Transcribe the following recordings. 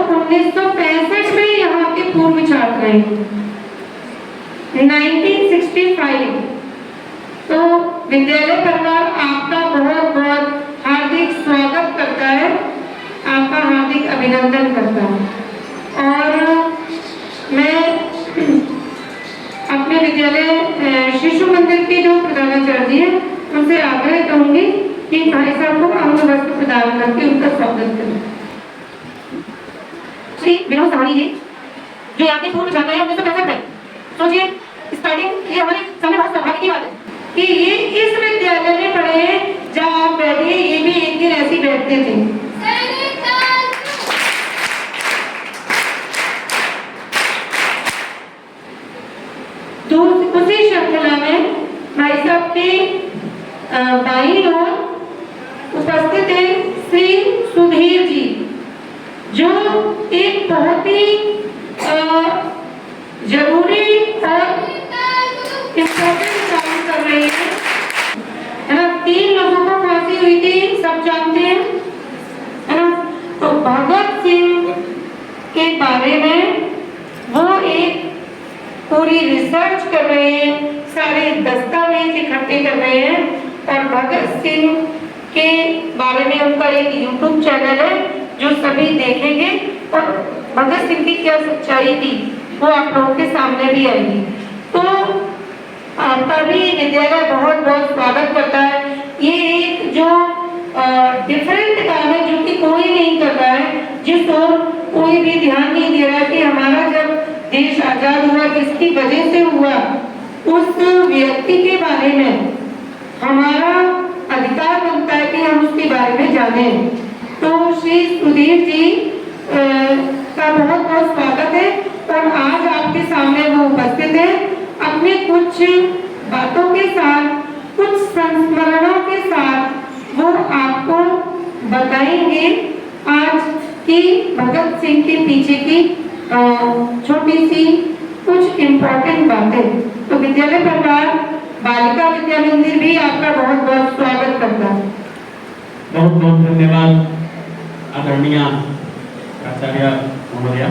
1965 में यहाँ के पूर्व छात्र हैं, 1965। तो विद्यालय परिवार आपका बहुत बहुत हार्दिक स्वागत करता है, आपका हार्दिक अभिनंदन करता है। और मैं अपने विद्यालय शिशु मंदिर के जो प्रधानाचार्य हैं उनसे आग्रह करूंगी कि भाई साहब को अंग वस्त्र प्रदान करके उनका स्वागत करें। श्री विनोद सहानी जी जो यहाँ के पूर्व छात्र हैं 1965 में, सोचिए स्टार्टिंग, ये हमारे सामने बहुत सौभाग्य की बात है कि ये इस विद्यालय में पढ़े हैं जहाँ आप बैठे, ये भी एक दिन ऐसे बैठते थे। तो उसी श्रृंखला में भाई साहब के बाईं ओर उपस्थित है श्री सुधीर जी जो एक बहुत ही जरूरी और इम्पोर्टेंट काम कर रहे हैं, है ना। 3 लोगों को फांसी हुई थी, सब जानते हैं, है ना। तो भगत सिंह के बारे में वो एक पूरी रिसर्च कर रहे हैं, सारे दस्तावेज इकट्ठे कर रहे हैं और भगत सिंह के बारे में उनका एक YouTube चैनल है जो सभी देखेंगे और भगत सिंह की क्या सच्चाई थी वो आप लोगों के सामने भी आएगी। तो आपका भी विद्यालय बहुत बहुत स्वागत करता है। ये एक जो डिफरेंट काम है जो कि कोई नहीं कर रहा है, जिस ओर कोई भी ध्यान नहीं दे रहा है कि हमारा जब देश आजाद हुआ किसकी वजह से हुआ, उस व्यक्ति के बारे में हमारा अधिकार बनता है कि हम उसके बारे में जाने। तो श्री सुधीर जी का बहुत बहुत स्वागत है और आज आपके सामने वो उपस्थित है, अपने कुछ बातों के साथ, कुछ संस्मरणों के साथ वो आपको बताएंगे आज की भगत सिंह के पीछे की छोटी सी कुछ इम्पोर्टेंट बातें। तो विद्यालय परिवार बालिका विद्या मंदिर भी आपका बहुत बहुत स्वागत करता है। बहुत बहुत धन्यवाद आदरणीय आचार्य महोदया।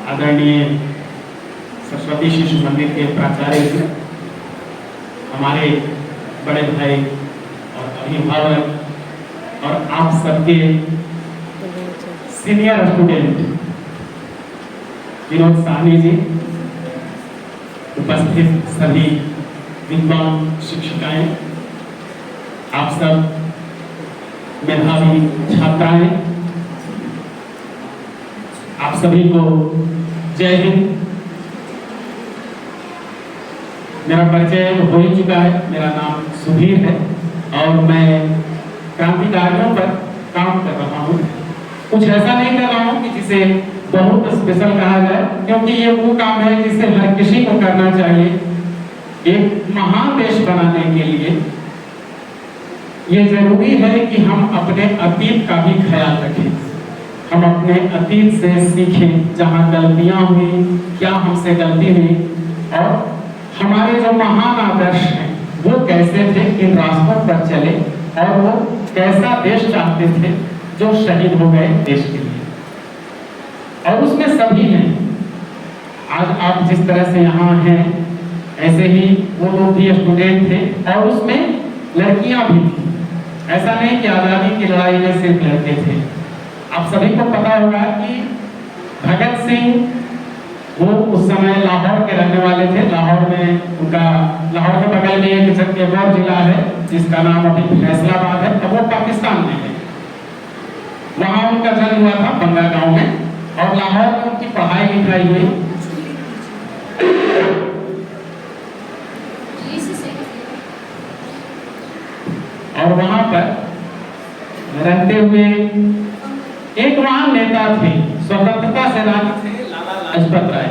आदरणीय सरस्वती शिशु मंदिर के प्राचार्य, हमारे बड़े भाई और अभिभावक और आप सबके सीनियर स्टूडेंट विनोद साहनी जी, उपस्थित सभी विद्वान शिक्षिकाएं, आप सब मेधावी छात्राएं, आप सभी को जय हिंद। मेरा परिचय हो ही चुका है, मेरा नाम सुधीर है और मैं क्रांतिकारियों पर काम कर रहा हूँ। कुछ ऐसा नहीं कर रहा हूँ कि जिसे बहुत स्पेशल कहा जाए, क्योंकि ये वो काम है जिसे हर किसी को करना चाहिए। एक महान देश बनाने के लिए ये जरूरी है कि हम अपने अतीत का भी ख्याल रखें, हम अपने अतीत से सीखें, जहाँ गलतियाँ हुई, क्या हमसे गलती हुई और हमारे जो महान आदर्श हैं वो कैसे थे, किन रास्तों पर चले और वो कैसा देश चाहते थे जो शहीद हो गए देश के लिए। और उसमें सभी हैं, आज आप जिस तरह से यहाँ हैं ऐसे ही वो लोग भी स्टूडेंट थे और उसमें लड़कियां भी थी। ऐसा नहीं कि आज़ादी की लड़ाई में सिर्फ लड़के थे। आप सभी को पता होगा कि भगत सिंह वो उस समय लाहौर के रहने वाले थे। लाहौर में उनका, लाहौर के बगल में एक और जिला है जिसका नाम अभी फैसलाबाद है, अब वो पाकिस्तान में है। वहाँ उनका जन्म हुआ था बंगा गांव में और लाहौर में उनकी पढ़ाई लिखाई हुई। और वहाँ पर रहते हुए एक महान नेता थे, स्वतंत्रता सेनानी थे, लाला लाजपत राय।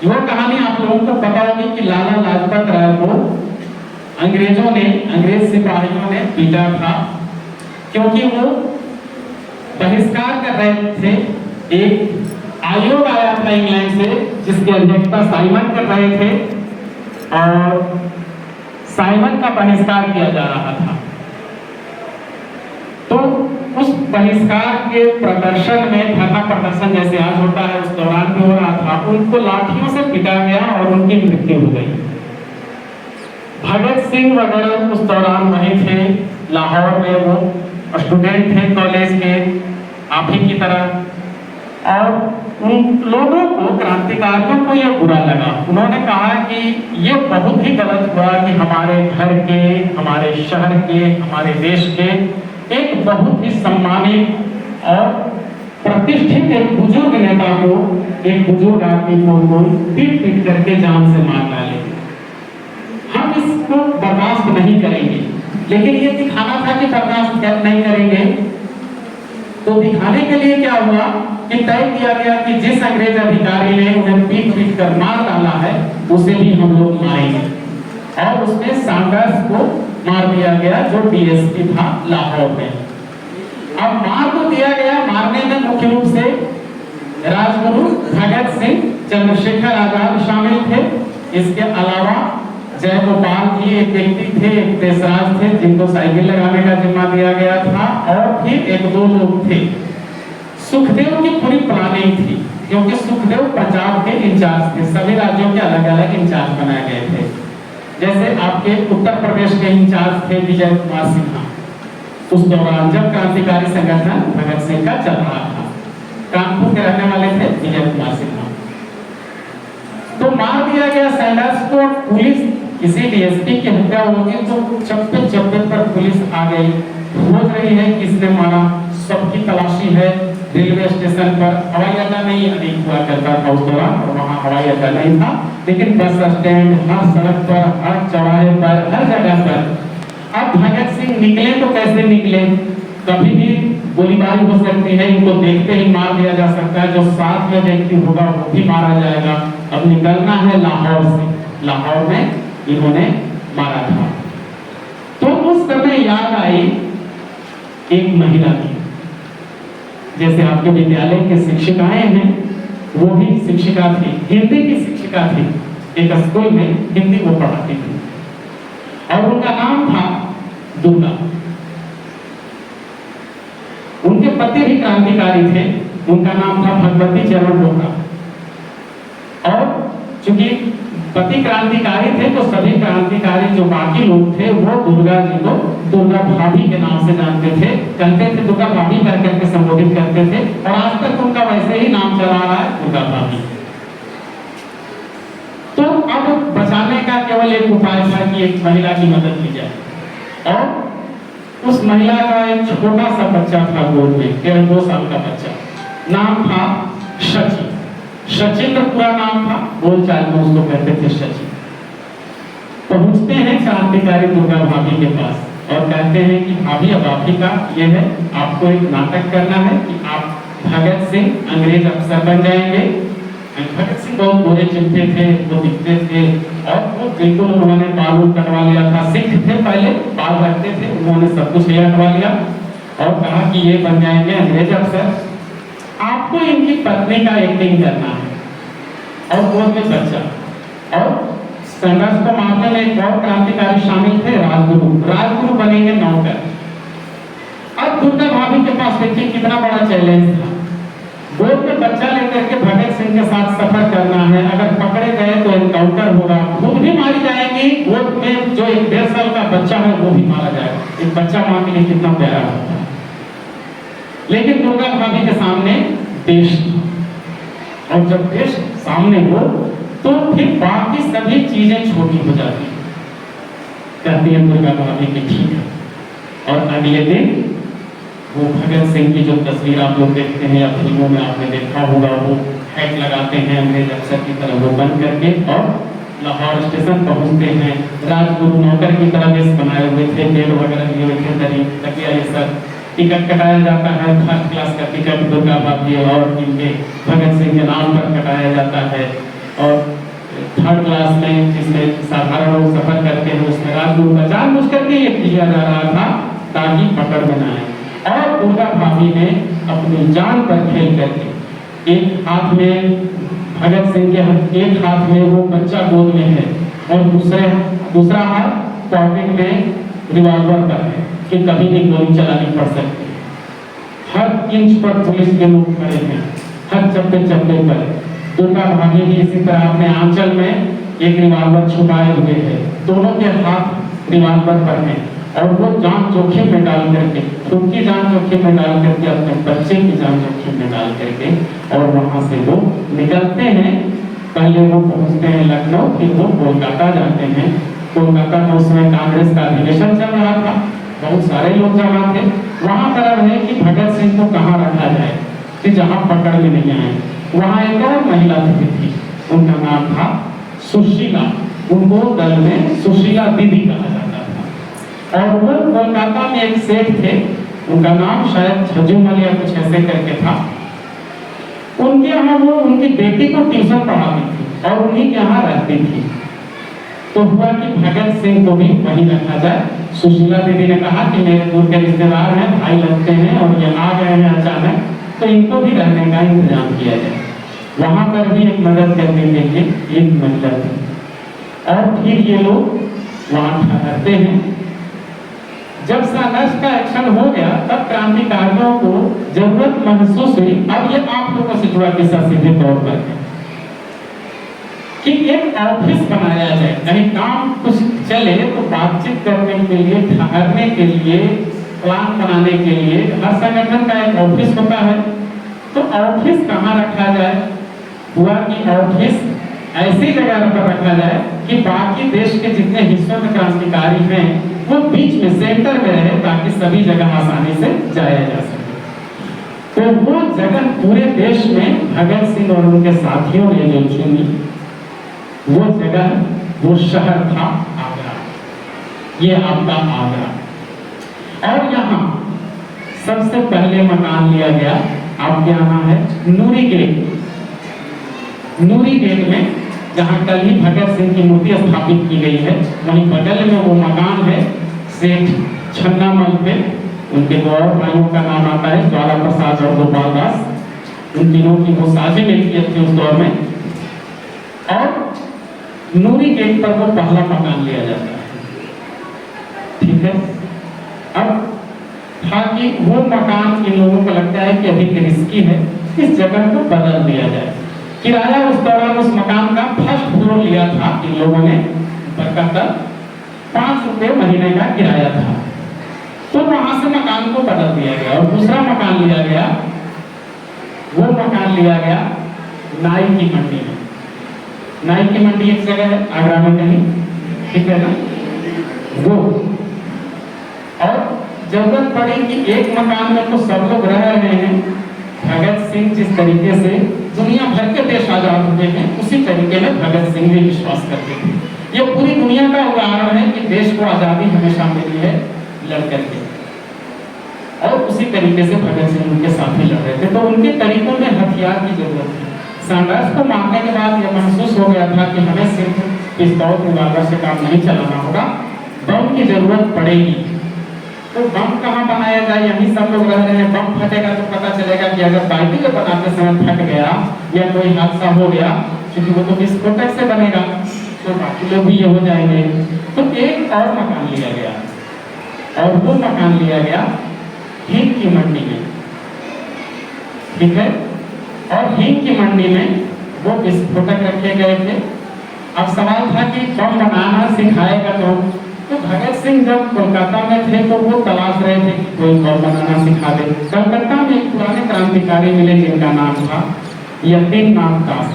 वो कहानी आप लोगों को पता होगी कि लाला लाजपत राय को अंग्रेजों ने, अंग्रेज सिपाहियों ने पीटा था क्योंकि वो बहिष्कार कर रहे थे एक आयोग आया था इंग्लैंड से, जिसकी अध्यक्षता साइमन कर रहे थे और साइमन का बहिष्कार किया जा रहा था। तो उस बहिष्कार के प्रदर्शन में, धरना प्रदर्शन जैसे आज होता है उस दौरान भी हो रहा था, उनको लाठियों से पीटा गया और उनकी मृत्यु हो गई। भगत सिंह वगैरह उस दौरान वहीं थे लाहौर में, वो स्टूडेंट थे कॉलेज के, आप ही की तरह। और उन लोगों को, क्रांतिकारियों को ये बुरा लगा। उन्होंने कहा कि ये बहुत ही गलत हुआ कि हमारे घर के, हमारे शहर के, हमारे देश के एक बहुत ही सम्मानित और प्रतिष्ठित एक बुजुर्ग नेता को, एक बुजुर्ग आदमी को पीट पीट करके जान से मार डाले। हम इसको बर्दाश्त नहीं करेंगे। लेकिन ये दिखाना था कि बर्दाश्त नहीं करेंगे, तो दिखाने के लिए क्या हुआ कि तय किया गया कि जिस अंग्रेज अधिकारी ने उन्हें पीट पीट कर मार डाला है उसे भी हम लोग मारेंगे। और उसमें सैंडर्स को मार दिया गया, जो डीएसपी था लाहौर में। अब मार तो दिया गया, मारने में मुख्य रूप से राजगुरु भगत सिंह, चंद्रशेखर आजाद शामिल थे। इसके अलावा जयगोपाल जी एक व्यक्ति थे, एक देशराज थे जिनको साइकिल लगाने का जिम्मा दिया गया था, और फिर एक दो लोग थे। सुखदेव की पूरी प्लानिंग थी, क्योंकि सुखदेव पंजाब के इंचार्ज थे, सभी राज्यों के अलग अलग इंचार्ज बनाए गए थे। जैसे आपके उत्तर प्रदेश के इंचार्ज थे विजय कुमार सिन्हा, उस दौरान जब क्रांतिकारी संगठन भगत सिंह का चल रहा था। कानपुर के रहने वाले थे विजय कुमार सिन्हा। तो मार दिया गया सैंडर्स को। पुलिस, किसी डीएसपी की हत्या होगी तो चप्पे चप्पे पर पुलिस आ गई, खोज रही है किसने मारा, सबकी तलाशी है। रेलवे स्टेशन पर, हवाई अड्डा नहीं अधिक हुआ करता था उस दौरान, और वहाँ हवाई अड्डा नहीं था, लेकिन बस स्टैंड, हर सड़क पर, हर चौराहे पर, हर जगह पर। अब भगत सिंह निकले तो कैसे निकले? कभी भी गोलीबारी हो सकती है, इनको देखते ही मार दिया जा सकता है, जो साथ में व्यक्ति होगा वो भी मारा जाएगा। अब निकलना है लाहौर से, लाहौर में इन्होंने मारा था। तो उस समय याद आई एक महिला की, जैसे आपके विद्यालय के शिक्षिकाएं हैं, वो भी शिक्षिका थी, हिंदी की शिक्षिका थी, एक स्कूल में हिंदी वो पढ़ाती थी, और उनका नाम था दुर्गा। उनके पति भी क्रांतिकारी थे, उनका नाम था भगवती चरण वोहरा। और चूंकि पति क्रांतिकारी थे तो सभी क्रांतिकारी जो बाकी लोग थे वो दुर्गा जी को दुर्गा भाभी के नाम से जानते थे, कहते थे दुर्गा भाभी करके संबोधित करते थे, और आज तक उनका वैसे ही नाम चला रहा है, दुर्गा भाभी। तो अब बचाने का केवल एक उपाय था कि एक महिला की मदद की जाए, और उस महिला का एक छोटा सा बच्चा था गोद में, केवल 2 साल का बच्चा, नाम था शची। सचिन का पूरा नाम था, बोलचाल में उसको कहते थे सचिन। पहुंचते हैं क्रांतिकारी दुर्गा भाभी के पास और कहते हैं कि भाभी अब आप ही का ये है, आपको एक नाटक करना है कि आप भगत सिंह अंग्रेज अफसर बन जाएंगे। भगत सिंह बहुत गोरे चिट्टे थे, वो दिखते थे, और वो बिल्कुल उन्होंने बाल कटवा लिया था, सिख थे पहले, बाल रखते थे, उन्होंने सब कुछ हटवा लिया और कहा कि ये बन जाएंगे अंग्रेज अफसर। आपको इनकी पत्नी का एक्टिंग करना है, और गोद में बच्चा। और संघर्ष को मारने में एक और क्रांतिकारी शामिल थे, राजगुरु। राजगुरु बनेंगे नौकर। अब दुर्गा भाभी के पास देखिए कितना बड़ा चैलेंज था, गोद में बच्चा लेकर के भगत सिंह के साथ सफर करना है, अगर पकड़े गए तो एनकाउंटर होगा, खुद भी मारी जाएंगी, गोद में जो एक 1.5 साल का बच्चा है वो भी मारा जाएगा। एक बच्चा मां के लिए कितना प्यारा होता है। लेकिन दुर्गा भाभी के सामने देश, और जब देश सामने हो तो फिर बाकी सभी चीजें छोटी हो जाती हैं। कहती है दुर्गा भाभी की ठीक है। और अगले दिन वो भगत सिंह की जो तस्वीर आप लोग देखते हैं या फिल्मों में आपने देखा होगा, वो हैट लगाते हैं अंग्रेज अफसर की तरह, वो बन करके और लाहौर स्टेशन पहुंचते हैं। राजगुरु नौकर की तरह वेश बनाए हुए थे, बेड वगैरह लिए हुए थे, दरी तकिया ये सब। टिकट कटाया जाता है, 1st क्लास का टिकट दुर्गा भाभी और इनके भगत सिंह के नाम पर कटाया जाता है। और 3rd क्लास में जिसमें साधारण लोग सफर करते हैं उसमें राजगुरु का जानबूझ करके ये किया जा रहा था ताकि पकड़ में न आए। और दुर्गा भाभी ने अपनी जान पर खेल करके एक हाथ में भगत सिंह के एक हाथ में वो बच्चा गोद में है और दूसरा हाथ पॉकेट में रिवॉल्वर पर है कि कभी भी गोली चलानी पड़ सकती है। हर इंच पर पुलिस के लोग खड़े हैं, हर चप्पे चप्पे पर। दुर्गा भाभी भी इसी तरह अपने आंचल में एक रिवॉल्वर छुपाए हुए है, दोनों के हाथ रिवॉल्वर पर हैं और वो जान जोखिम में डाल करके, खुद की जान जोखिम में डाल करके, अपने बच्चे की जान जोखिम में डाल करके और वहां से वो निकलते हैं। पहले वो पहुंचते हैं लखनऊ, फिर वो कोलकाता जाते हैं। कोलकाता में उस समय कांग्रेस का अधिवेशन चल रहा था, बहुत सारे लोग जमा थे। वहां पर है कि भगत सिंह को कहाँ रखा जाए कि जहां पकड़ में नहीं आए। वहां एक और महिला थी, उनका नाम था सुशीला। उनको दल में सुशीला दीदी कहा जाता था। और वो कोलकाता में एक सेठ थे, उनका नाम शायद झज्जूमल या कुछ ऐसे करके था। उनके यहाँ वो उनकी बेटी को ट्यूशन पढ़ाती थी और उन्हीं के यहाँ रहती थी। तो हुआ कि भगत सिंह को भी वहीं रखा जाए। सुशीला दीदी ने कहा कि मेरे दूर के रिश्तेदार हैं, भाई लगते हैं और ये आ गए हैं अचानक, तो इनको भी रहने का इंतजाम किया जाए। वहां पर भी एक मदद करने के लिए एक महिला थी और फिर ये लोग वहां ठहरते हैं। जब संघर्ष का एक्शन हो गया तब क्रांतिकारियों को जरूरत महसूस हुई। अब ये आप लोगों से जुड़ा किस्सा सीधे तौर पर है कि एक ऑफिस बनाया जाए, कहीं काम कुछ चले तो बातचीत करने के लिए, ठहरने के लिए, प्लान बनाने के लिए हर संगठन का एक ऑफिस होता है। तो ऑफिस कहाँ रखा जाए? हुआ कि ऑफिस ऐसी जगह पर रखा जाए कि बाकी देश के जितने हिस्सों में क्रांतिकारी हैं वो बीच में सेंटर में रहे, ताकि सभी जगह आसानी से जाया जा सके। तो वो जगह पूरे देश में भगत सिंह और उनके साथियों ने जो चुनी, वो जगह, वो शहर था आगरा। ये आपका आगरा। और यहाँ सबसे पहले मकान लिया गया, आपके यहाँ है नूरी गेट। नूरी गेट में जहाँ कल ही भगत सिंह की मूर्ति स्थापित की गई है, वहीं बगल में वो मकान है सेठ छन्नामल पे। उनके दो और भाइयों का नाम आता है, ज्वाला प्रसाद और गोपाल दास। उन तीनों की वो साझी मिल्कियत थी उस दौर में। और नूरी गेट पर वो पहला मकान लिया जाता है, ठीक है। अब था कि वो मकान इन लोगों को लगता है कि अधिक रिस्की है, इस जगह को बदल दिया जाए। किराया उस दौरान उस मकान का फर्स्ट फ्लोर लिया था इन लोगों ने, बरकतर 5 रुपए महीने का किराया था। तो वहां से मकान को बदल दिया गया और दूसरा मकान लिया गया। वो मकान लिया गया नाई की मंडी में। नाई की मंडी एक जगह है आगरा में कहीं, ठीक है ना। वो और जरूरत पड़ी कि एक मकान में तो सब लोग रह रहे हैं। भगत सिंह जिस तरीके से दुनिया भर के देश आजाद हुए हैं, उसी तरीके में भगत सिंह भी विश्वास करते थे। ये पूरी दुनिया का उदाहरण है कि देश को आजादी हमेशा मिली है लड़ करके, और उसी तरीके से भगत सिंह उनके साथ ही लड़ रहे थे। तो उनके तरीकों में हथियार की जरूरत थी। संघर्ष को मारने के बाद यह महसूस हो गया था कि हमें सिर्फ पिस्तौल रिवॉल्वर से काम नहीं चलाना होगा, बम की जरूरत पड़ेगी। तो बम कहाँ बनाया जाए? यहीं सब लोग रह रहे हैं, बम फटेगा तो पता चलेगा कि अगर बाइक को बनाते समय फट गया या कोई हादसा हो गया, क्योंकि वो तो विस्फोटक से बनेगा, तो बाकी लोग भी ये हो जाएंगे। तो एक और मकान लिया गया, और वो मकान लिया गया हींग की मंडी में, ठीक है। और हींग की मंडी में वो विस्फोटक रखे गए थे। अब सवाल था कि बम बनाना सिखाएगा तो भगत सिंह जब कोलकाता में थे तो वो तलाश रहे थे कि कोई बम बनाना सिखा दे। कलकत्ता में एक पुराने क्रांतिकारी मिले जिनका नाम था यतीन्द्रनाथ दास।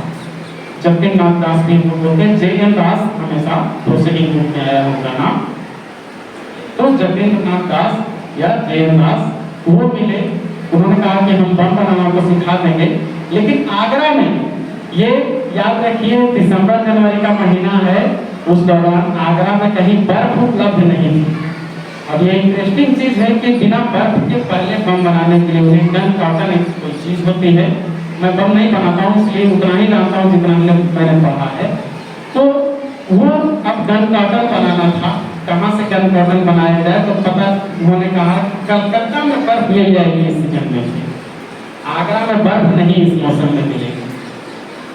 जतीन्द्रनाथ दास भी बोलते हैं, JN दास हमेशा प्रोसीडिंग रूप में आया उनका नाम। तो जतीन्द्रनाथ दास या JN दास वो मिले, उन्होंने कहा कि हम बम बनाना को सिखा देंगे। लेकिन आगरा में, ये याद रखिए, दिसंबर जनवरी का महीना है, उस दौरान आगरा में कहीं बर्फ उपलब्ध नहीं थी। अब ये इंटरेस्टिंग चीज है कि बिना बर्फ के पहले बम बनाने के लिए उन्हें गन कॉटन एक कोई चीज होती है। मैं बम नहीं बनाता हूँ, इसलिए उतना ही जानता हूँ जितना मैंने पढ़ा है। तो वो अब गन कॉटन बनाना था, कहाँ से गन कॉटन बनाया जाए? तो पता उन्होंने कहा कलकत्ता में बर्फ ले जाएगी इस सीजन में। आगरा में बर्फ नहीं इस मौसम में मिलेगी।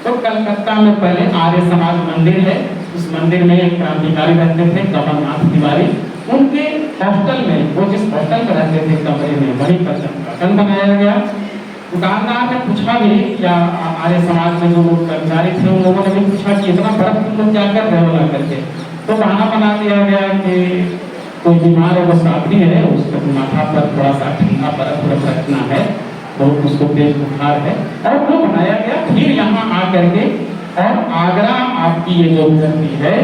तो कलकत्ता में पहले आर्य समाज मंदिर है, उस मंदिर में एक क्रांतिकारी रहते थे कमलनाथ तिवारी, उनके हॉस्टल में, वो जिस हॉस्टल में रहते थे कमरे में, वहीं पर जन्मस्थान बनाया गया। दुकानदार ने पूछा भी, या आर्य समाज में जो लोग कर्मचारी थे उन लोगों ने भी पूछा कि इतना बर्फ तुम लोग क्या कर रहे हो ला करके, तो बहाना बना दिया गया कि कोई बीमार है, वो साथी है, उसके माथा पर थोड़ा सा ठंडा बर्फ रखना है, तो उसको तेज बुखार है, और वो बनाया गया। फिर यहाँ आकर के, और आगरा आपकी ये जो धरती है,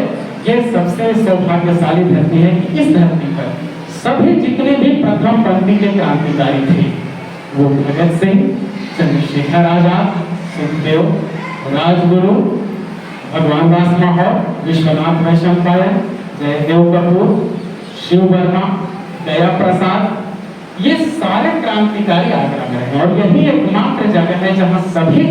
ये सबसे सौभाग्यशाली धरती है कि इस धरती पर सभी जितने भी प्रथम पंक्ति के क्रांतिकारी थे, वो भगत सिंह, चंद्रशेखर आजाद, सुखदेव, राजगुरु, भगवान दास माहौर, विश्वनाथ वैशंपायन, जयदेव कपूर, शिव वर्मा, दया प्रसाद, ये सारे क्रांतिकारी आगरा में रहे। और यही एकमात्र जगह है जहाँ सभी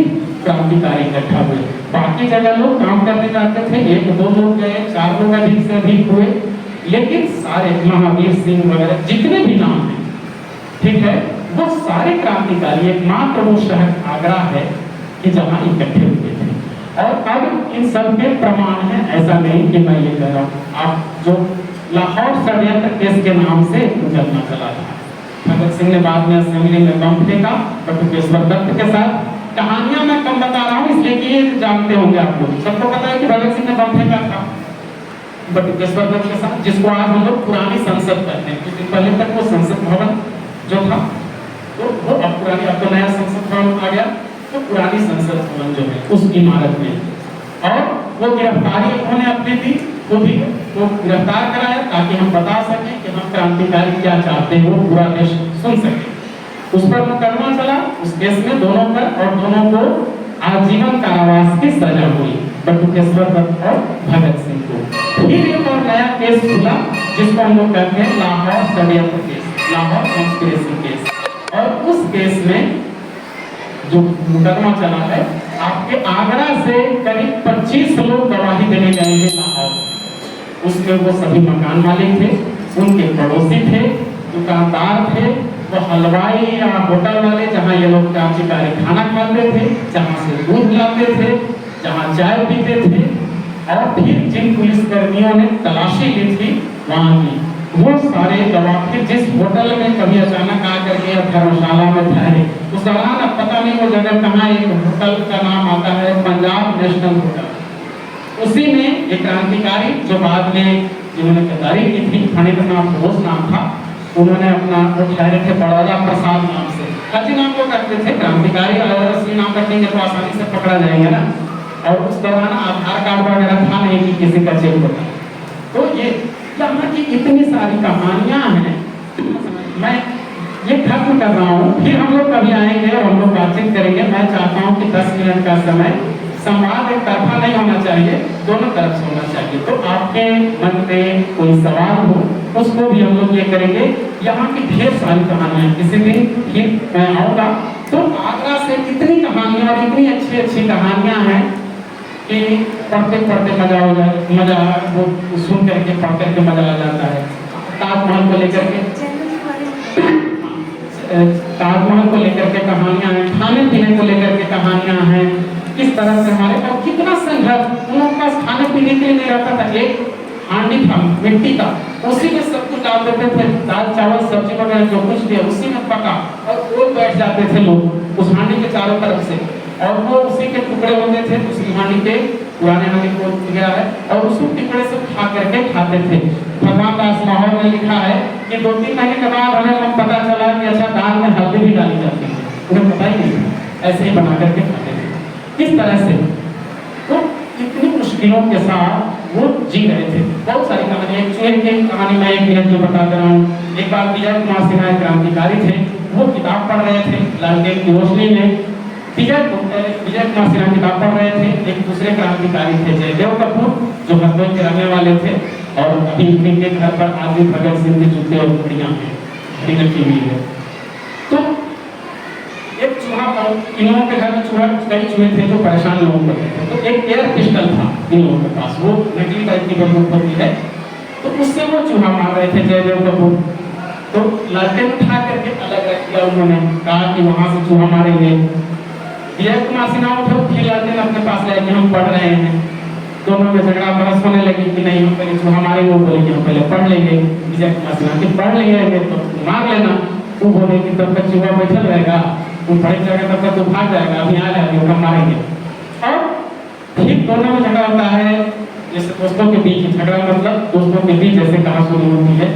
क्रांतिकारी इकट्ठा हुए। बाकी जगह लोग काम करने जाते थे, 1-2 लोग गए, 4 लोग अधिक से अधिक हुए, लेकिन सारे महावीर सिंह वगैरह जितने भी नाम हैं, ठीक है, वो सारे क्रांतिकारी, एकमात्र वो शहर आगरा है कि जहाँ इकट्ठे हुए थे। और अब इन सब के प्रमाण हैं, ऐसा नहीं कि मैं ये कह रहा हूँ। आप जो लाहौर षड्यंत्र केस के नाम से मुकदमा चला था, भगत सिंह ने बाद में असेंबली में बम फेंका बटुकेश्वर दत्त के साथ। कहानियां मैं कम बता रहा हूँ इसलिए कि ये जानते होंगे आप लोग, सबको पता है कि भगत सिंह ने बम फेंका था बटुकेश्वर दत्त के साथ, जिसको आज हम लोग पुरानी संसद कहते हैं, क्योंकि पहले तक वो संसद भवन जो था, तो वो अब पुरानी, अब तो नया संसद भवन आ गया, तो पुरानी संसद भवन जो है उस इमारत में, और वो गिरफ्तारी उन्होंने अपनी दी, वो भी वो गिरफ्तार कराया ताकि हम बता सकें कि हम क्रांतिकारी क्या चाहते हैं, वो पूरा देश सुन सके। उस पर मुकदमा चला, उस केस में दोनों पर, और दोनों को आजीवन कारावास की सजा हुई, बटुकेश्वर दत्त और भगत सिंह को। फिर एक और नया केस खुला जिसको हम लोग कहते हैं लाहौर षड्यंत्र केस, लाहौर कॉन्स्पिरेसी केस। और उस केस में जो मुकदमा चला है, आपके आगरा से करीब 25 लोग गवाही देने गए हैं लाहौर। उसमें वो सभी मकान मालिक थे, उनके पड़ोसी थे, दुकानदार थे, वो हलवाई या होटल वाले जहाँ ये लोग क्रांतिकारी खाना खाते थे, जहाँ से दूध लाते थे, जहाँ चाय पीते थे, और फिर जिन पुलिसकर्मियों ने तलाशी ली थी वहाँ की, वो सारे गवाह फिर जिस होटल में कभी अचानक आकर के धर्मशाला में ठहरे, उस दौरान अब पता नहीं वो जगह कहाँ, एक होटल का नाम आता है पंजाब नेशनल होटल, उसी में एक क्रांतिकारी जो बाद में जिन्होंने गद्दारी की थी, फणींद्रनाथ बोस नाम था, उन्होंने अपना वो ठहरे थे बड़ौदा प्रसाद नाम से, फर्जी नाम को करते थे क्रांतिकारी, और असली नाम रखेंगे तो आसानी से पकड़ा जाएंगे ना। और उस दौरान आधार कार्ड वगैरह था नहीं कि किसी का चेक होता। तो ये यहाँ की इतनी सारी कहानियां हैं, मैं ये खत्म कर रहा हूँ, फिर हम लोग कभी आएंगे और हम लोग बातचीत करेंगे। मैं चाहता हूँ कि 10 मिनट का समय, संवाद एक तरफा नहीं होना चाहिए, दोनों तरफ से होना चाहिए। तो आपके मन में कोई सवाल हो उसको भी हम लोग ये करेंगे। यहाँ की ढेर सारी कहानियां, किसी दिन फिर मैं आऊँगा तो आगरा से इतनी कहानियां और इतनी अच्छी अच्छी कहानियां हैं कि पढ़ते पढ़ते मजा हो जाए, मजा वो सुन करके पढ़ करके मजा आ जाता है। ताजमहल को लेकर के कहानियां हैं, खाने पीने को लेकर के कहानियां हैं, किस तरह से हमारे और कितना संघर्ष, उन लोगों के पास खाने पीने के लिए नहीं रहता था, एक हांडी था मिट्टी का, उसी में सब कुछ डाल देते थे, दाल चावल सब्जी वगैरह जो कुछ भी उसी में पका, और वो बैठ जाते थे लोग उस हांडी के चारों तरफ से, और वो उसी के टुकड़े होते थे, उसी हांडी के, पुराने हांडी को गया है, और उसी टुकड़े से खा करके खाते थे। भगवान दास माहौर में लिखा है कि 2-3 महीने के बाद हमें पता चला कि अच्छा दाल में हल्दी भी डाली जाती है, उन्हें पता ही नहीं, ऐसे ही बना करके खाते थे। किस तरह से तो इतनी मुश्किलों के साथ वो जी रहे थे। बहुत सारी कहानी, एक चूहे की कहानी मैं 1 मिनट में बता दे रहा हूँ। एक बार विजय कुमार सिन्हा क्रांतिकारी थे, वो किताब पढ़ रहे थे लालटेन की रोशनी में। विजय कुमार सिन्हा किताब पढ़ रहे थे, एक दूसरे क्रांतिकारी थे जयदेव कपूर जो हसबैंड के रहने वाले थे, और अभी इनके घर पर आज भी भगत सिंह के जूते और घड़ियां हैं, रखी हुई है। तो एक चूहा, इन लोगों के घर में कई चूहे थे जो परेशान लोगों को करते थे, तो एक एयर पिस्टल था इन लोगों के पास, वो नकली टाइप की बंदूक होती है, तो उससे वो चूहा मार रहे थे जयदेव कपूर। तो लालटेन उठा करके अलग रख दिया उन्होंने, कहा कि वहां से चूहा मारेंगे। विजय कुमार सिन्हा उठे, फिर लालटेन अपने पास लाए कि हम पढ़ रहे हैं। दोनों में झगड़ा बहस होने लगी कि नहीं हम पहले चूहा मारेंगे, वो बोले कि हम पहले पढ़ लेंगे। विजय कुमार सिन्हा कि पढ़ लेंगे तो मार लेना, वो बोले कि तब तक चूहा बैठल रहेगा, तुम पढ़ जाएगा तब तक तो भाग जाएगा, अभी आ जाएगा हम मारेंगे। और ठीक दोनों में झगड़ा होता है, जैसे दोस्तों के बीच झगड़ा, मतलब दोस्तों के बीच जैसे कहासुनी होती है।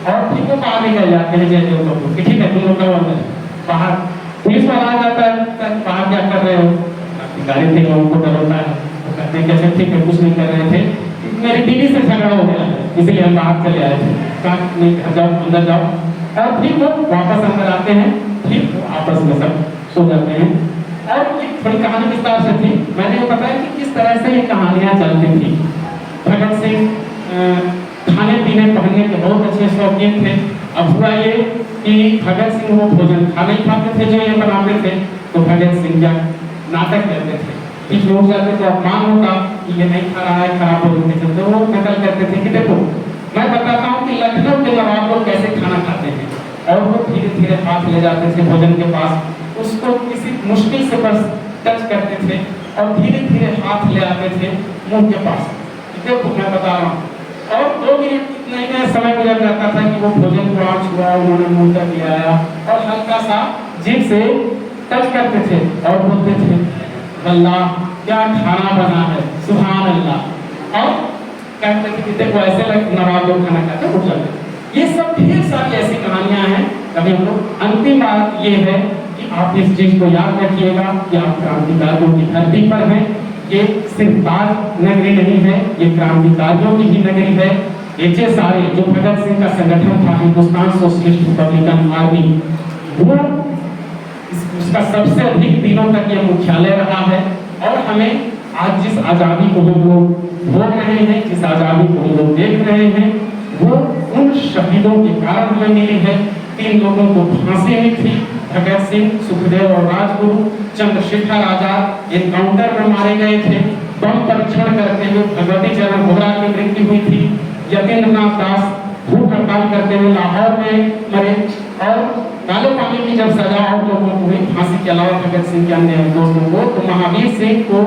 और ठीक वो बाहर निकल जाते हैं जय देव को कि ठीक है तुम लोग अंदर, बाहर पुलिस वाला आ जाता है, बाहर क्या कर रहे हो, गाड़ी थे उनको डर होता है, वो कहते हैं कैसे ठीक है कुछ नहीं कर रहे थे, मेरी बीवी से झगड़ा हो गया इसलिए हम बाहर चले आए थे, कहा नहीं घर जाओ अंदर जाओ। और फिर वो वापस अंदर आते हैं, फिर वो आपस में सब सो जाते हैं। और एक थोड़ी कहानी विस्तार से थी, मैंने बताया कि किस तरह से ये कहानियां चलती थी। भगत सिंह खाने पीने पहनने के बहुत अच्छे शौकीन थे। अब हुआ ये कि भगत सिंह वो भोजन खा नहीं पाते थे जो ये बनाते थे, तो भगत सिंह क्या नाटक करते थे, कुछ लोग जाते तो अपमान होता कि ये नहीं खा रहा है, खराब भोजन के चलते वो नकल करते थे कि देखो मैं बताता हूँ कि लखनऊ के नवाब लोग कैसे खाना खाते हैं। और वो धीरे धीरे हाथ ले जाते थे भोजन के पास, उसको किसी मुश्किल से बस टच करते थे और धीरे धीरे हाथ ले आते थे मुंह के पास, देखो मैं बता रहा हूँ। और 2 मिनट इतना ही समय गुजर जाता था कि वो भोजन को आँच हुआ, उन्होंने मुंह तक ले आया और हल्का सा जीभ से टच करते थे और बोलते थे अल्लाह क्या खाना बना है, सुभान अल्लाह। और कहते थे कि देखो ऐसे नवाब लोग खाना खाते उठ जाते। ये सब ढेर सारी ऐसी कहानियां हैं। कभी हम लोग अंतिम बात ये है कि आप इस चीज को याद रखिएगा कि आप क्रांतिकारियों की धरती पर हैं। ये सिर्फ ताज नगरी नहीं है, ये क्रांतिकारियों की भी नगरी है। ये सारे जो भगत सिंह का संगठन था हिंदुस्तान सोशलिस्ट रिपब्लिकन आर्मी, वो उसका सबसे अधिक दिनों तक ये मुख्यालय रहा है। और हमें आज जिस आज़ादी को हम लोग भोग रहे हैं, जिस आज़ादी को हम लोग देख रहे हैं, वो उन शहीदों के कारण हमें मिली है। 3 लोगों को फांसी हुई थी, भगत सिंह, सुखदेव और राजगुरु। चंद्रशेखर आजाद एनकाउंटर में मारे गए थे। बम परीक्षण करते हुए भगवती चरण वोहरा की मृत्यु हुई थी। यतीन्द्रनाथ दास भूख हड़ताल करते हुए लाहौर में मरे। और काले पानी की जब सजा और लोगों को हुई फांसी के अलावा भगत सिंह के अन्य दोस्तों को, तो महावीर सिंह को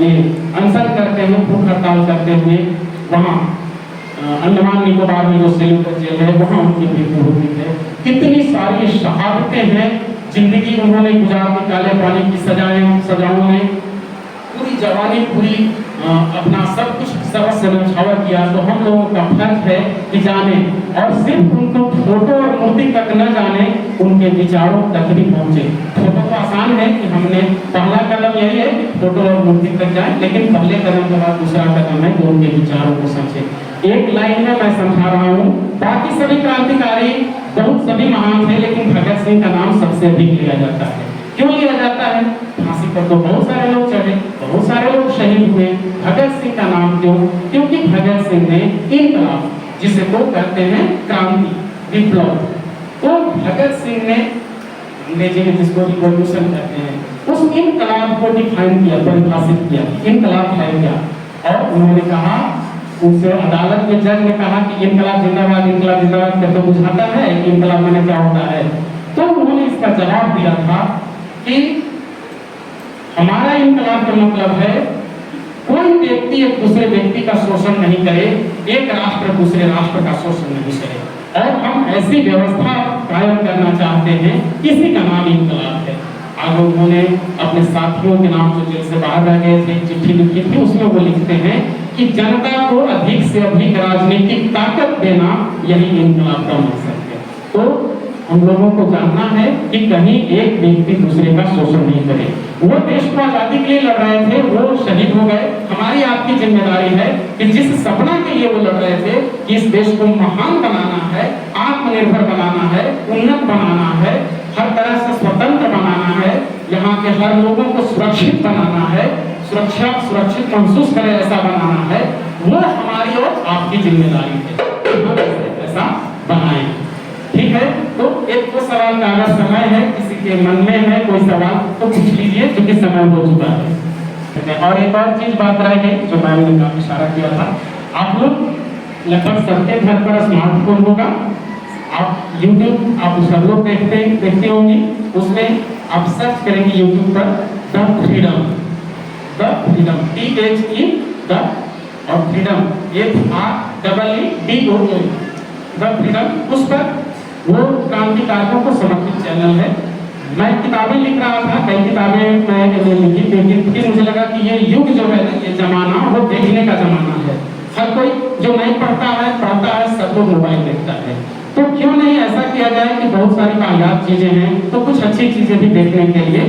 ये अनशन करते हुए भूख हड़ताल करते हुए वहाँ अंडमान निकोबार में जो सेलूकर जेल है वहाँ उनकी मृत्यु होती है। कितनी सारी शहादतें हैं, जिंदगी उन्होंने गुजार दी काले पानी की सजाओं में, पूरी जवानी पूरी अपना सब कुछ सर्वस्व न्यौछावर किया। तो हम लोगों का फर्ज है कि जाने, और सिर्फ उनको फोटो और मूर्ति तक न जाने, उनके विचारों तक भी पहुंचे। फोटो तो आसान है कि हमने पहला कदम यही है कि फोटो और मूर्ति तक जाए, लेकिन पहले कदम के बाद दूसरा कदम है कि उनके विचारों को समझे। एक लाइन में मैं समझा रहा हूँ, बाकी सभी क्रांतिकारी बहुत सभी महान थे, लेकिन भगत सिंह का नाम सबसे अधिक लिया जाता है। क्यों लिया जाता है? फांसी पर तो बहुत सारे लोग चढ़े, बहुत सारे लोग शहीद हुए, भगत सिंह का नाम क्यों? क्योंकि भगत सिंह ने इनकलाब, जिसे तो कहते हैं क्रांति, विप्लव, तो भगत सिंह ने अंग्रेजी में जिसको रिवॉल्यूशन कहते हैं, उस इनकलाब को डिफाइन किया, परिभाषित किया, इनकलाब है क्या। और उन्होंने कहा, उनसे अदालत में जज ने कहा कि इनकलाब जिंदाबाद, इनकलाब जिंदाबाद कहते बुझाता है कि इनकलाब मैंने क्या होता है। तो उन्होंने इसका जवाब दिया था कि हमारा इनकलाब का मतलब है कोई व्यक्ति एक दूसरे व्यक्ति का शोषण नहीं करे, एक राष्ट्र दूसरे राष्ट्र का शोषण नहीं करे, और हम ऐसी व्यवस्था कायम करना चाहते हैं, इसी का नाम इनकलाब है। आगे उन्होंने अपने साथियों के नाम जो जेल से बाहर रह गए थे चिट्ठी लिखी थी, उसमें वो लिखते हैं कि जनता को अधिक से अधिक राजनीतिक ताकत देना यही इनकलाब का मकसद है। तो हम लोगों को जानना है कि कहीं एक व्यक्ति दूसरे का शोषण नहीं करे। वो देश को आजादी के लिए लड़ रहे थे, वो शहीद हो गए। हमारी आपकी जिम्मेदारी है कि जिस सपना के लिए वो लड़ रहे थे कि इस देश को महान बनाना है, आत्मनिर्भर बनाना है, उन्नत बनाना है, हर तरह से स्वतंत्र बनाना है, यहाँ के हर लोगों को सुरक्षित बनाना है, सुरक्षित महसूस करे ऐसा बनाना है, वो हमारी और आपकी जिम्मेदारी है। ऐसा बनाएं, ठीक है। तो एक तो सवाल का अगर समय है, किसी के मन में है कोई सवाल तो पूछ लीजिए, क्योंकि समय हो चुका है। ठीक है। और एक और चीज बात रह गई जो मैम ने काफी इशारा किया था, आप लोग लगभग सबके घर पर स्मार्टफोन होगा, आप YouTube आप सब लोग देखते होंगे, उसमें आप सर्च करेंगे YouTube पर द फ्रीडम, THE द और फ्रीडम FREEDOM, द फ्रीडम। उस पर वो क्रांतिकारियों को समर्पित चैनल है। मैं किताबें लिख रहा था, कई किताबें मैंने लिखी, लेकिन फिर मुझे लगा कि ये युग जो है ना, ये जमाना वो देखने का जमाना है। हर कोई जो नहीं पढ़ता है सब लोग मोबाइल देखता है, तो क्यों नहीं ऐसा किया जाए कि बहुत सारी वाहियात चीजें हैं, तो कुछ अच्छी चीजें भी देखने के लिए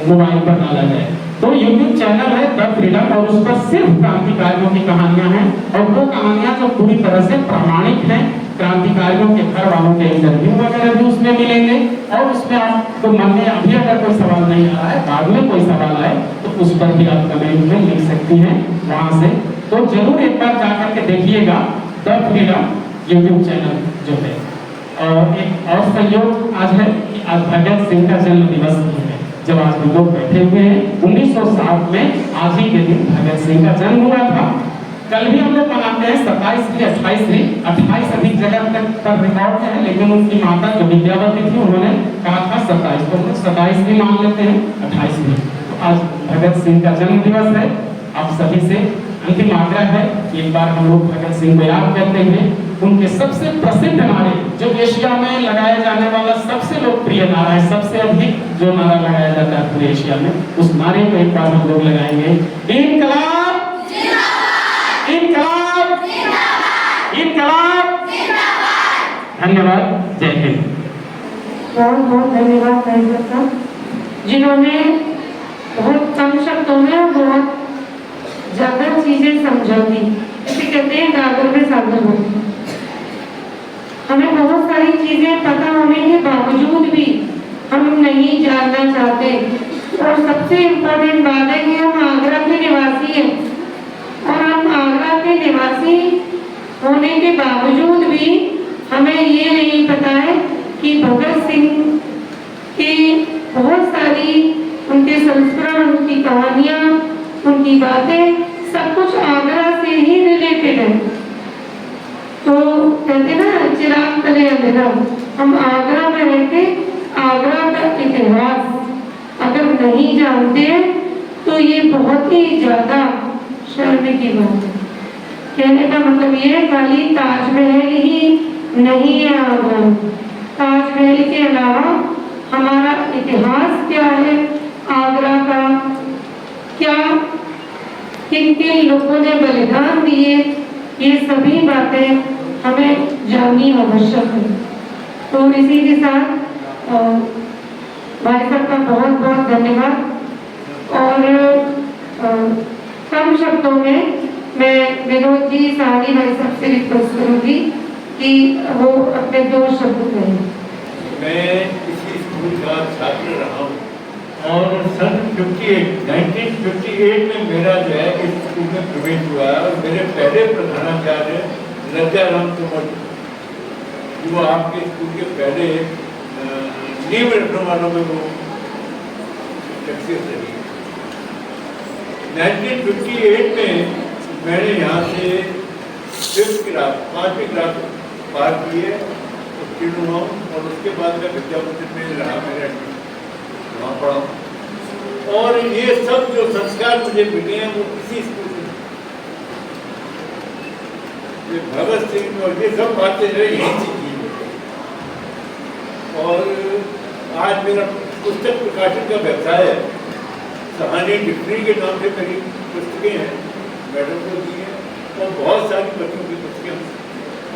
मोबाइल पर डाला जाए। तो यूट्यूब चैनल है द फ्रीडम, और उस पर सिर्फ क्रांतिकारियों की कहानियां हैं, और वो कहानियां जो पूरी तरह से प्रामाणिक हैं। क्रांतिकारियों के घर वालों के इंटरव्यू वगैरह भी उसमें मिलेंगे, और उसमें आपको मन में अभी अगर कोई सवाल नहीं आ रहा है, बाद में कोई सवाल आए तो उस पर भी आप कमेंट में लिख सकती हैं वहां से। तो जरूर एक बार जाकर के देखिएगा द फ्रीडम यूट्यूब चैनल जो है। और एक और संयोग आज है कि आज भगत सिंह का जन्म दिवस भी है। जब आज हम लोग बैठे हुए हैं, 1907 में आज ही के दिन भगत सिंह का जन्म हुआ था। कल भी हम लोग मनाते हैं 27वीं 28 अधिक जगह तक पर रिकॉर्ड है, लेकिन उनकी माता जो विद्यावती थी उन्होंने कहा था 27, तो हम लोग 27 भी मान लेते हैं, 28 भी। तो आज भगत सिंह का जन्म दिवस है। आप सभी से अंतिम आग्रह है, एक बार हम लोग भगत सिंह को याद करते हैं। उनके सबसे प्रसिद्ध नारे, जो एशिया में लगाया जाने वाला सबसे लोकप्रिय नारा है, सबसे अधिक जो नारा लगाया जाता है पूरे एशिया में, उस नारे को एक बार हम लोग लगाएंगे, इनकलाब जिंदाबाद, इनकलाब जिंदाबाद, इनकलाब जिंदाबाद। धन्यवाद, जय हिंद। बहुत बहुत धन्यवाद साहब, जिन्होंने बहुत कम शब्दों में बहुत ज्यादा चीजें समझा दी। इसे कहते हैं गागर में सागर होना। हमें बहुत सारी चीजें पता होने के बावजूद भी हम नहीं जानना चाहते, और सबसे इम्पोर्टेंट बात है कि हम आगरा के निवासी हैं, और हम आगरा के निवासी होने के बावजूद भी हमें ये नहीं पता है कि भगत सिंह की बहुत सारी उनके संस्करण, उनकी कहानियाँ, उनकी बातें सब कुछ आगरा से ही रिलेटेड है। तो कहते ना चिराग तले अंधेरा, हम आगरा में रहते, आगरा का इतिहास अगर नहीं जानते तो ये बहुत ही ज्यादा शर्म की बात है। कहने का मतलब ये खाली ताजमहल ही नहीं है आगरा, ताजमहल के अलावा हमारा इतिहास क्या है, आगरा का क्या, किन किन लोगों ने बलिदान दिए, ये सभी बातें हमें जाननी आवश्यक है। तो इसी के साथ भाई साहब का बहुत बहुत धन्यवाद। और कम शब्दों में मैं विनोद जी साहनी भाई साहब से रिक्वेस्ट करूंगी कि वो अपने 2 शब्द कहें। मैं इसी स्कूल का छात्र रहा हूँ, और सन 1958 में मेरा जो है इस स्कूल में प्रवेश हुआ है, और मेरे पहले प्रधानाचार्य लज्जाराम तोमर, जो आपके स्कूल के पहले नींव रखने वालों में वो शख्सियत रही। 1958 में मैंने यहाँ से 5th क्लास 5वीं क्लास पार किए, और उसके बाद मैं विद्यापति में रहा, मेरा वहाँ पढ़ा, और ये सब जो संस्कार मुझे मिले हैं वो किसी स्कूल में, ये भगत सिंह और ये सब बातें जो यही सीखी। और आज मेरा पुस्तक प्रकाशन का व्यवसाय है, कहानी डिक्शनरी के नाम से मेरी पुस्तकें हैं, मैडम को दी हैं, और बहुत सारी बच्चों की पुस्तकें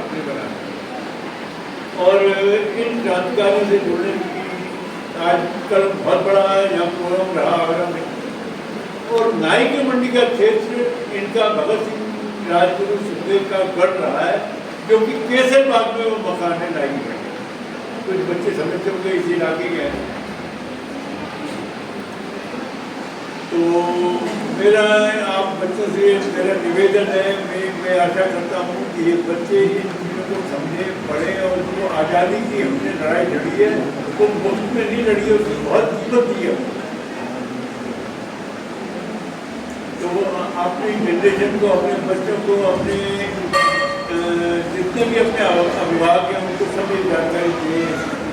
अपने बनाए। और इन क्रांतिकारियों से जुड़ने की आजकल बहुत बड़ा है, यहाँ प्रोग्राम रहा आगरा में, और नाई की मंडी का क्षेत्र इनका भगत सिंह राजगुरु सुखदेव का गढ़ रहा है, क्योंकि केसरबाग में वो मकान लाई है। कुछ बच्चे समझते होंगे इसी इलाके के हैं। तो मेरा आप बच्चों से मेरा निवेदन है, मैं आशा करता हूँ कि ये बच्चे इन चीज़ों को समझे, पढ़ें, और जो आज़ादी की हमने लड़ाई लड़ी है वो मुफ्त में नहीं लड़ी है, उसकी बहुत कीमत दी है। तो अपनी जनरेशन को, अपने बच्चों को, अपने जितने भी अपने अभिभावक हैं उनको सभी जानकारी दें